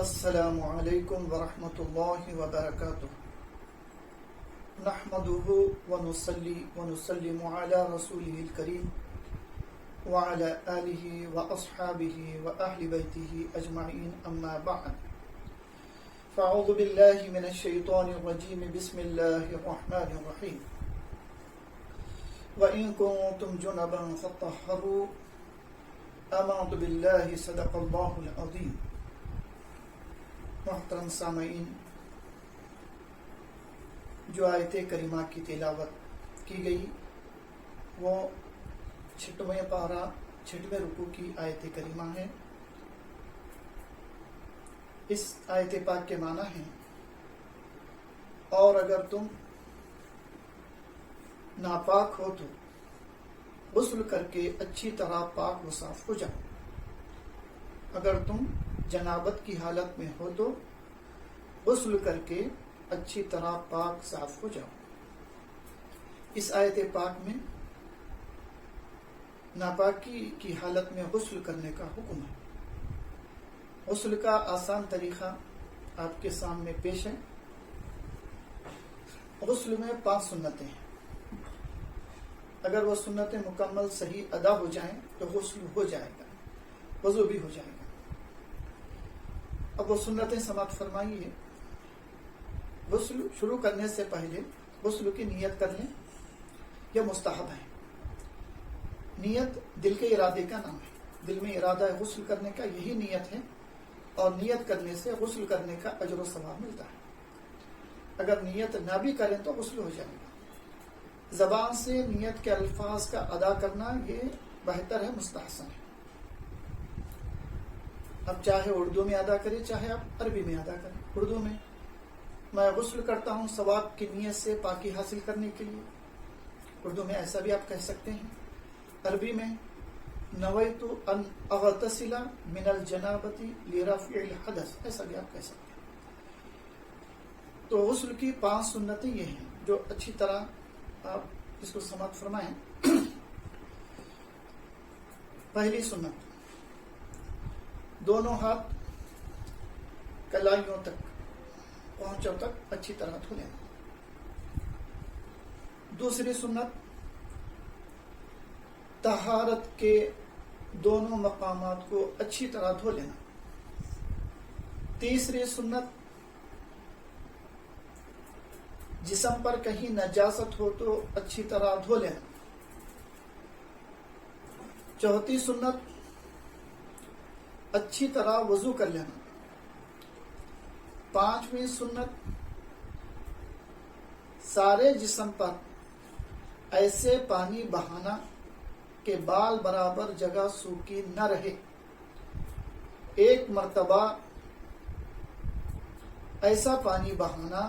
السلام علیکم ورحمۃ اللہ وبرکاتہ نحمده ونصلي ونسلم على رسوله الكريم وعلى آله وأصحابه وأهل بيته أجمعين أما بعد فأعوذ بالله من الشيطان الرجيم بسم الله الرحمن الرحيم وإن كنتم جنبا فطهروا آمنت بالله صدق الله العظيم. محترم سامعین، جو آیت کریمہ کی تلاوت کی گئی وہ 6واں پارہ 6ویں رکوع کی آیت کریمہ ہے. اس آیت پاک کے معنی ہیں: اور اگر تم ناپاک ہو تو غسل کر کے اچھی طرح پاک و صاف ہو جاؤ. اگر تم جنابت کی حالت میں ہو تو غسل کر کے اچھی طرح پاک صاف ہو جاؤ. اس آیت پاک میں ناپاکی کی حالت میں غسل کرنے کا حکم ہے. غسل کا آسان طریقہ آپ کے سامنے پیش ہے. غسل میں 5 سنتیں ہیں. اگر وہ سنتیں مکمل صحیح ادا ہو جائیں تو غسل ہو جائے گا، وضو بھی ہو جائے گا. اب وہ سنتیں سماعت فرمائیے. غسل شروع کرنے سے پہلے غسل کی نیت کر لیں. یہ مستحب ہے. نیت دل کے ارادے کا نام ہے. دل میں ارادہ ہے غسل کرنے کا، یہی نیت ہے، اور نیت کرنے سے غسل کرنے کا اجر و ثواب ملتا ہے. اگر نیت نہ بھی کریں تو غسل ہو جائے گا. زبان سے نیت کے الفاظ کا ادا کرنا یہ بہتر ہے، مستحسن ہے. اب چاہے اردو میں ادا کریں چاہے آپ عربی میں ادا کریں. اردو میں میں غسل کرتا ہوں ثواب کی نیت سے پاکی حاصل کرنے کے لیے، اردو میں ایسا بھی آپ کہہ سکتے ہیں. عربی میں نویت ان اغتسل من الجنابۃ لرفع الحدث، ایسا بھی آپ کہہ سکتے ہیں. تو غسل کی 5 سنتیں یہ ہیں جو اچھی طرح آپ اس کو سماعت فرمائیں. پہلی سنت، دونوں ہاتھ کلائیوں تک پہنچوں تک اچھی طرح دھو لیں. دوسری سنت، طہارت کے دونوں مقامات کو اچھی طرح دھو لینا. تیسری سنت، جسم پر کہیں نجاست ہو تو اچھی طرح دھو لینا. چوتھی سنت، اچھی طرح وضو کر لینا. 5ویں سنت، سارے جسم پر ایسے پانی بہانا کہ بال برابر جگہ سوکھی نہ رہے. 1 مرتبہ ایسا پانی بہانا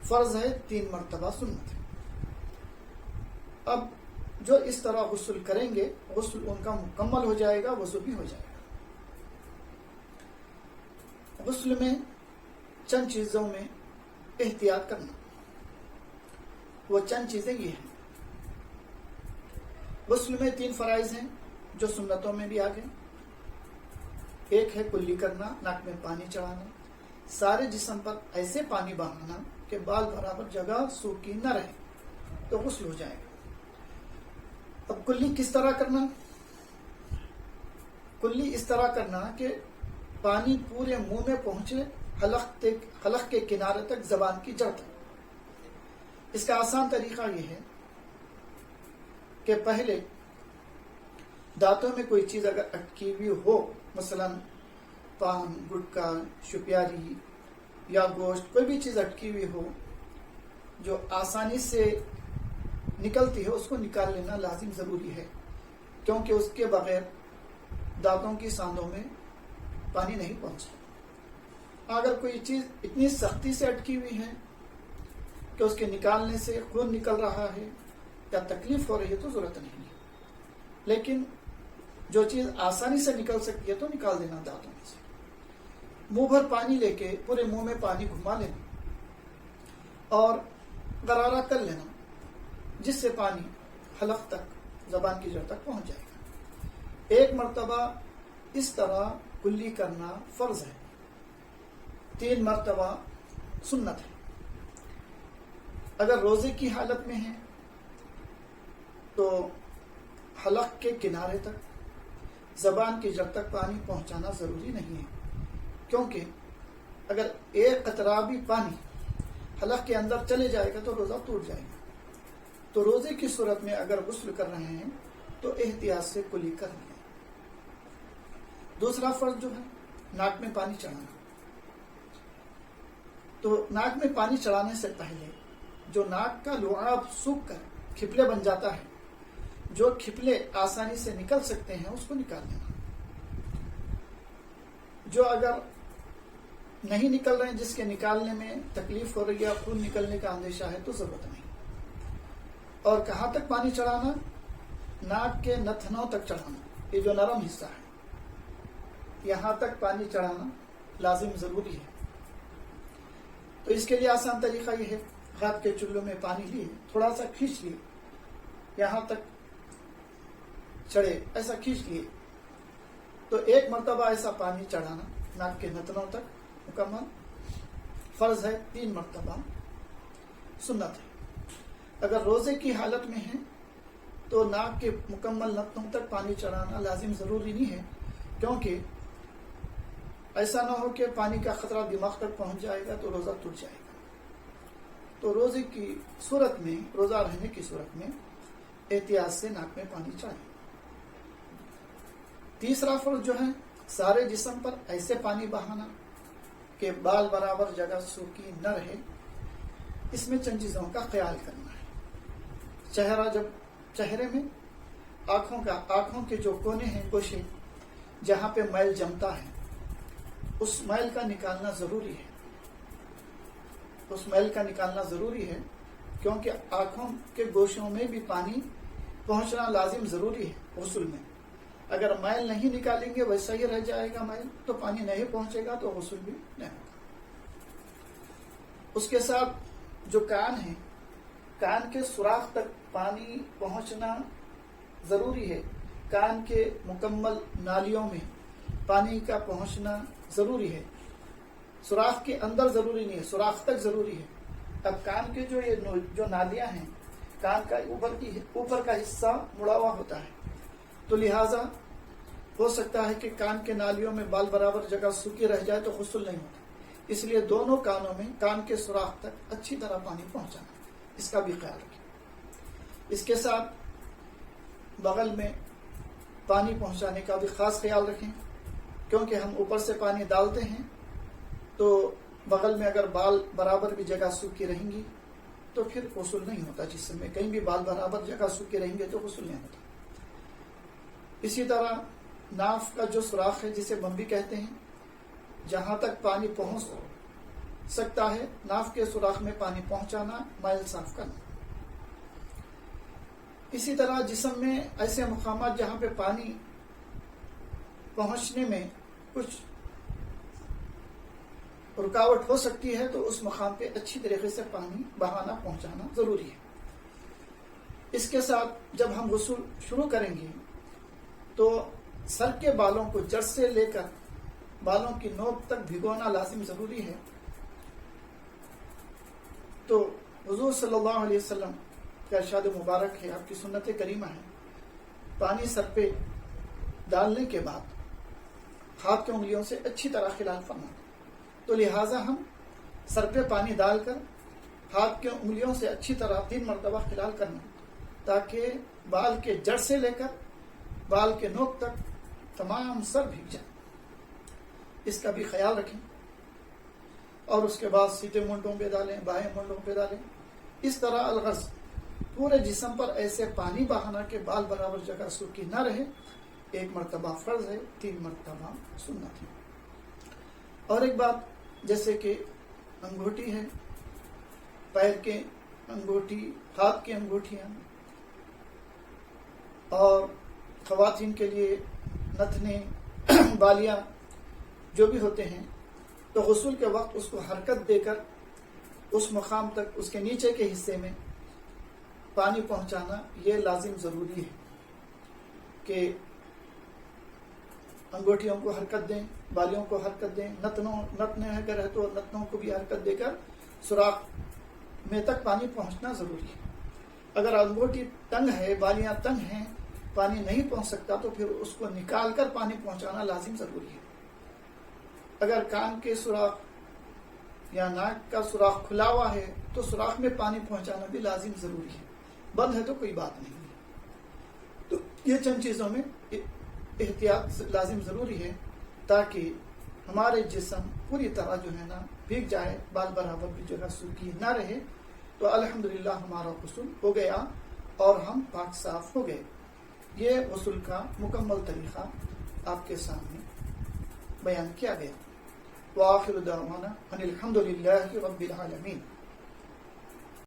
فرض ہے، 3 مرتبہ سنت ہے. اب جو اس طرح غسل کریں گے غسل ان کا مکمل ہو جائے گا، وضو بھی ہو جائے گا. غسل میں چند چیزوں میں احتیاط کرنا. وہ چند چیزیں یہ ہیں. غسل میں 3 فرائض ہیں جو سنتوں میں بھی آ گئے. ایک ہے کلی کرنا، ناک میں پانی چڑھانا. سارے جسم پر ایسے پانی بہانا کہ بال برابر جگہ سوکھی نہ رہے تو غسل ہو جائے گا. اب کلی کس طرح کرنا؟ کلی اس طرح کرنا کہ پانی پورے منہ میں پہنچے، حلق کے کنارے تک، زبان کی جڑ تک. اس کا آسان طریقہ یہ ہے کہ پہلے دانتوں میں کوئی چیز اگر اٹکی ہوئی ہو، مثلا پان، گٹکا، شپیاری یا گوشت، کوئی بھی چیز اٹکی ہوئی ہو جو آسانی سے نکلتی ہے، اس کو نکال لینا لازم ضروری ہے، کیونکہ اس کے بغیر دانتوں کی ساندوں میں پانی نہیں پہنچتا. اگر کوئی چیز اتنی سختی سے اٹکی ہوئی ہے کہ اس کے نکالنے سے خون نکل رہا ہے یا تکلیف ہو رہی ہے تو ضرورت نہیں ہے. لیکن جو چیز آسانی سے نکل سکتی ہے تو نکال دینا دانتوں میں سے. منہ بھر پانی لے کے پورے منہ میں پانی گھما لینا اور غرارہ کر لینا، جس سے پانی حلق تک، زبان کی جڑ تک پہنچ جائے گا. 1 مرتبہ اس طرح کلی کرنا فرض ہے. 3 مرتبہ سنت ہے. اگر روزے کی حالت میں ہے تو حلق کے کنارے تک زبان کی جڑ تک پانی پہنچانا ضروری نہیں ہے، کیونکہ اگر ایک قطرہ بھی پانی حلق کے اندر چلے جائے گا تو روزہ ٹوٹ جائے گا. تو روزے کی صورت میں اگر غسل کر رہے ہیں تو احتیاط سے کلی کر لیں. دوسرا فرض جو ہے ناک میں پانی چڑھانا. تو ناک میں پانی چڑھانے سے پہلے جو ناک کا لعاب سوکھ کر کھپلے بن جاتا ہے، جو کھپلے آسانی سے نکل سکتے ہیں اس کو نکال لینا. جو اگر نہیں نکل رہے ہیں، جس کے نکالنے میں تکلیف ہو رہی ہے، خون نکلنے کا اندیشہ ہے، تو ضرورت نہیں. اور کہاں تک پانی چڑھانا؟ ناک کے نتنوں تک چڑھانا. یہ جو نرم حصہ ہے یہاں تک پانی چڑھانا لازم ضروری ہے. تو اس کے لیے آسان طریقہ یہ ہے، ہاتھ کے چلو میں پانی لیے، تھوڑا سا کھینچ لیے، یہاں تک چڑھے، ایسا کھینچ لیے. تو 1 مرتبہ ایسا پانی چڑھانا ناک کے نتنوں تک مکمل فرض ہے. 3 مرتبہ سنت ہے. اگر روزے کی حالت میں ہے تو ناک کے مکمل نتنوں تک پانی چڑھانا لازم ضروری نہیں ہے، کیونکہ ایسا نہ ہو کہ پانی کا خطرہ دماغ تک پہنچ جائے گا تو روزہ ٹوٹ جائے گا. تو روزے کی صورت میں، روزہ رہنے کی صورت میں احتیاط سے ناک میں پانی چڑھائیں. تیسرا فرض جو ہے سارے جسم پر ایسے پانی بہانا کہ بال برابر جگہ سوکھی نہ رہے. اس میں چند چیزوں کا خیال کرنا ہے. چہرے میں آنکھوں کے جو کونے ہیں، گوشے، جہاں پہ میل جمتا ہے، اس میل کا نکالنا ضروری ہے. اس میل کا نکالنا ضروری ہے کیونکہ آنکھوں کے گوشوں میں بھی پانی پہنچنا لازم ضروری ہے غسل میں. اگر میل نہیں نکالیں گے، ویسا ہی رہ جائے گا میل، تو پانی نہیں پہنچے گا تو غسل بھی نہیں ہوگا. اس کے ساتھ جو کان ہے، کان کے سوراخ تک پانی پہنچنا ضروری ہے. کان کے مکمل نالیوں میں پانی کا پہنچنا ضروری ہے. سوراخ کے اندر ضروری نہیں ہے، سوراخ تک ضروری ہے. اب کان کے جو نالیاں ہیں، کان کا اوپر کا حصہ مڑا ہوا ہوتا ہے، تو لہٰذا ہو سکتا ہے کہ کان کے نالیوں میں بال برابر جگہ سوکھی رہ جائے تو غسل نہیں ہوتا. اس لیے دونوں کانوں میں، کان کے سوراخ تک اچھی طرح پانی پہنچانا، اس کا بھی خیال رکھیں. اس کے ساتھ بغل میں پانی پہنچانے کا بھی خاص خیال رکھیں، کیونکہ ہم اوپر سے پانی ڈالتے ہیں تو بغل میں اگر بال برابر بھی جگہ سوکھی رہیں گی تو پھر غسل نہیں ہوتا. جسم میں کہیں بھی بال برابر جگہ سوکھی رہیں گے تو غسل نہیں ہوتا. اسی طرح ناف کا جو سوراخ ہے، جسے بمبی کہتے ہیں، جہاں تک پانی پہنچ سکتا ہے ناف کے سوراخ میں پانی پہنچانا، میل صاف کرنا. اسی طرح جسم میں ایسے مقامات جہاں پہ پانی پہنچنے میں کچھ رکاوٹ ہو سکتی ہے تو اس مقام پہ اچھی طریقے سے پانی بہانا، پہنچانا ضروری ہے. اس کے ساتھ جب ہم غسل شروع کریں گے تو سر کے بالوں کو جڑ سے لے کر بالوں کی نوک تک بھگونا لازم ضروری ہے. تو حضور صلی اللہ علیہ وسلم کا ارشاد مبارک ہے، آپ کی سنت کریمہ ہے، پانی سر پہ ڈالنے کے بعد ہاتھ کی انگلیوں سے اچھی طرح خلال فرمانا. تو لہٰذا ہم سر پہ پانی ڈال کر ہاتھ کی انگلیوں سے اچھی طرح 3 مرتبہ خلال کرنا، تاکہ بال کے جڑ سے لے کر بال کے نوک تک تمام سر بھیگ جائے. اس کا بھی خیال رکھیں. اور اس کے بعد سیدھے منڈوں پہ ڈالیں، بائیں منڈوں پہ ڈالیں. اس طرح الغرض پورے جسم پر ایسے پانی بہانا کہ بال برابر جگہ سوکھی نہ رہے. 1 مرتبہ فرض ہے، 3 مرتبہ سنت ہے. اور ایک بات، جیسے کہ انگوٹھی ہے، پیر کے انگوٹھی، ہاتھ کی انگوٹھیاں، اور خواتین کے لیے نتنے، بالیاں جو بھی ہوتے ہیں، تو غسل کے وقت اس کو حرکت دے کر اس مقام تک، اس کے نیچے کے حصے میں پانی پہنچانا یہ لازم ضروری ہے کہ انگوٹھیوں کو حرکت دیں، بالیوں کو حرکت دیں، نتنے اگر ہے تو نتنوں کو بھی حرکت دے کر سوراخ میں تک پانی پہنچنا ضروری ہے۔ اگر انگوٹھی تنگ ہے، بالیاں تنگ ہیں، پانی نہیں پہنچ سکتا تو پھر اس کو نکال کر پانی پہنچانا لازم ضروری ہے۔ اگر کان کے سوراخ یا ناک کا سوراخ کھلا ہوا ہے تو سوراخ میں پانی پہنچانا بھی لازم ضروری ہے، بند ہے تو کوئی بات نہیں ہے۔ تو یہ چند چیزوں میں احتیاط لازم ضروری ہے تاکہ ہمارے جسم پوری طرح جو ہے نا بھیگ جائے، بال برابر بھی جو ہے سوکھی نہ رہے، تو الحمدللہ ہمارا غسل ہو گیا اور ہم پاک صاف ہو گئے۔ یہ غسل کا مکمل طریقہ آپ کے سامنے بیان کیا گیا۔ وآخر دعوانا ان الحمد للہ رب العالمین۔